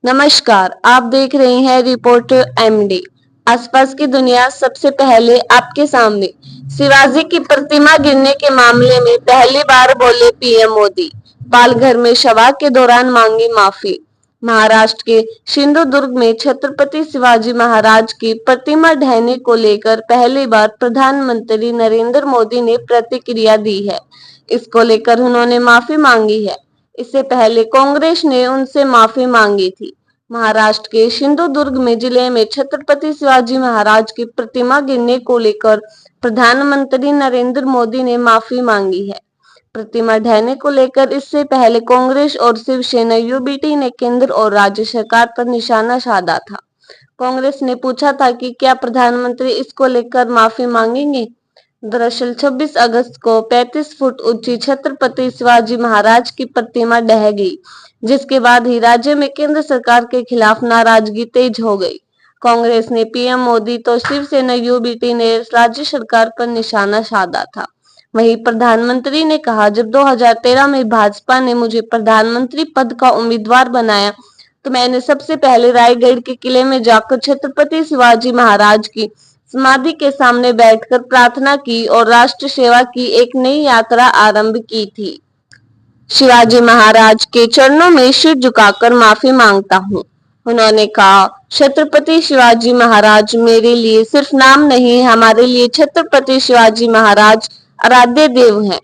नमस्कार, आप देख रहे हैं रिपोर्टर एमडी। आसपास की दुनिया सबसे पहले आपके सामने। शिवाजी की प्रतिमा गिरने के मामले में पहली बार बोले पीएम मोदी। पालघर में शवा के दौरान मांगी माफी। महाराष्ट्र के सिंधुदुर्ग में छत्रपति शिवाजी महाराज की प्रतिमा ढहने को लेकर पहली बार प्रधानमंत्री नरेंद्र मोदी ने प्रतिक्रिया दी है। इसको लेकर उन्होंने माफी मांगी है। इससे पहले कांग्रेस ने उनसे माफी मांगी थी। महाराष्ट्र के सिंधुदुर्ग में जिले में छत्रपति शिवाजी महाराज की प्रतिमा गिरने को लेकर प्रधानमंत्री नरेंद्र मोदी ने माफी मांगी है। प्रतिमा ढहने को लेकर इससे पहले कांग्रेस और शिवसेना यूबीटी ने केंद्र और राज्य सरकार पर निशाना साधा था। कांग्रेस ने पूछा था कि क्या प्रधानमंत्री इसको लेकर माफी मांगेंगे। दरअसल 26 अगस्त को 35 फुट ऊंची छत्रपति शिवाजी महाराज की प्रतिमा ढह गई, जिसके बाद ही राज्य में केंद्र सरकार के खिलाफ नाराजगी तेज हो गई। कांग्रेस ने पीएम मोदी तो शिवसेना यूबीटी ने राज्य सरकार पर निशाना साधा था। वहीं प्रधानमंत्री ने कहा, जब 2013 में भाजपा ने मुझे प्रधानमंत्री पद का उम्मीदवार बनाया तो मैंने सबसे पहले रायगढ़ के किले में जाकर छत्रपति शिवाजी महाराज की समाधि के सामने बैठकर प्रार्थना की और राष्ट्र सेवा की एक नई यात्रा आरंभ की थी। शिवाजी महाराज के चरणों में सिर झुकाकर माफी मांगता हूँ। उन्होंने कहा, छत्रपति शिवाजी महाराज मेरे लिए सिर्फ नाम नहीं, हमारे लिए छत्रपति शिवाजी महाराज आराध्य देव हैं।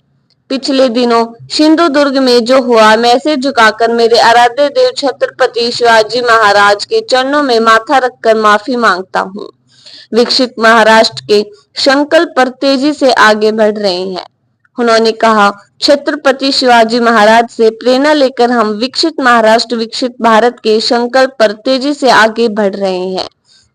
पिछले दिनों सिंधुदुर्ग में जो हुआ, मैं सिर झुकाकर मेरे आराध्य देव छत्रपति शिवाजी महाराज के चरणों में माथा रखकर माफी मांगता हूँ। विकसित महाराष्ट्र के संकल्प पर तेजी से आगे बढ़ रहे हैं। उन्होंने कहा, छत्रपति शिवाजी महाराज से प्रेरणा लेकर हम विकसित महाराष्ट्र विकसित भारत के संकल्प पर तेजी से आगे बढ़ रहे हैं।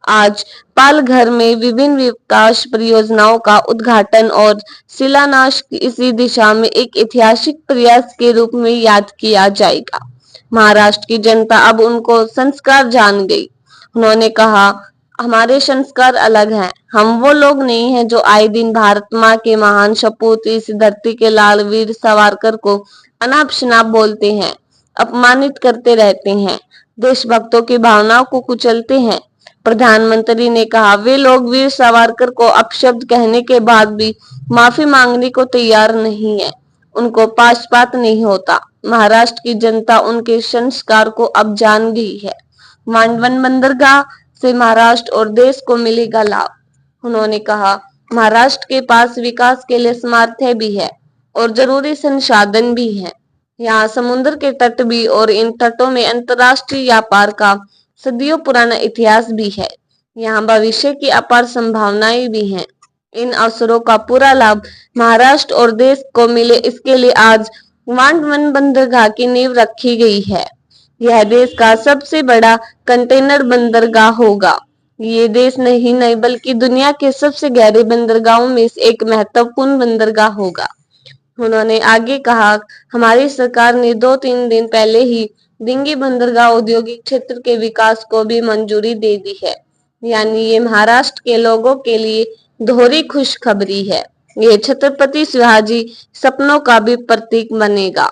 आज पालघर में विभिन्न विकास परियोजनाओं का उद्घाटन और शिलान्यास इसी दिशा में एक ऐतिहासिक प्रयास के रूप में याद किया जाएगा। महाराष्ट्र की जनता अब उनको संस्कार जान गई। उन्होंने कहा, हमारे संस्कार अलग हैं। हम वो लोग नहीं हैं जो आए दिन भारत माँ के महान सपूत इस धरती के लाल वीर सावरकर को अनाप शनाप बोलते हैं, अपमानित करते रहते हैं, देशभक्तों की भावनाओं को कुचलते हैं। प्रधानमंत्री ने कहा, वे लोग वीर सावरकर को अपशब्द कहने के बाद भी माफी मांगने को तैयार नहीं है। उनको पक्षपात नहीं होता। महाराष्ट्र की जनता उनके संस्कार को अब जान गई है। मांडवन बंदरगाह से महाराष्ट्र और देश को मिलेगा लाभ। उन्होंने कहा, महाराष्ट्र के पास विकास के लिए सामर्थ्य भी है और जरूरी संसाधन भी है। यहाँ समुद्र के तट भी और इन तटों में अंतर्राष्ट्रीय व्यापार का सदियों पुराना इतिहास भी है। यहाँ भविष्य की अपार संभावनाएं भी हैं। इन अवसरों का पूरा लाभ महाराष्ट्र और देश को मिले, इसके लिए आज मांडवन बंदरगाह की नींव रखी गई है। यह देश का सबसे बड़ा कंटेनर बंदरगाह होगा। ये देश नहीं बल्कि दुनिया के सबसे गहरे बंदरगाहों में से एक महत्वपूर्ण बंदरगाह होगा। उन्होंने आगे कहा, हमारी सरकार ने 2-3 दिन पहले ही डिंगी बंदरगाह औद्योगिक क्षेत्र के विकास को भी मंजूरी दे दी है। यानी ये महाराष्ट्र के लोगों के लिए दोहरी खुशखबरी है। ये छत्रपति शिवाजी सपनों का भी प्रतीक बनेगा।